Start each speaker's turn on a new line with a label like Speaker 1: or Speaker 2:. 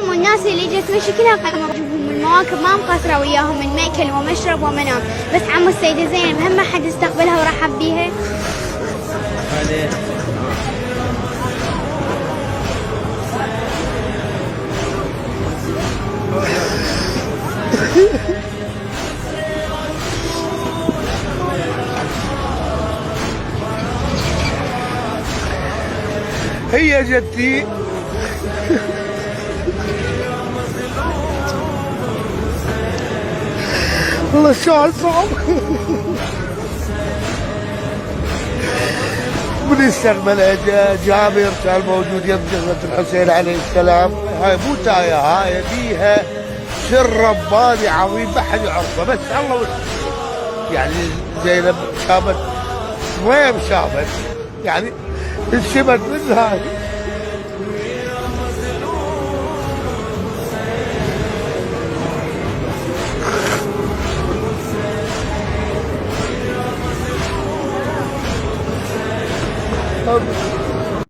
Speaker 1: والناس اللي جت تمشي كلها قاموا يجيبون المواكب ما مقصرة وياهم من مأكل ومشرب ومنام، بس عمو السيدة زينب هم ما حد استقبلها ورحب بيها.
Speaker 2: هي جدتي والله السؤال صعب. من استقبل جابر كان موجود يم جنة الحسين عليه السلام. هاي مو تايه، هاي بيها سر رباني عظيم ما حد يعرفه بس الله. يعني زينب شافت وين شافت يعني انشبت من هاي. Oh.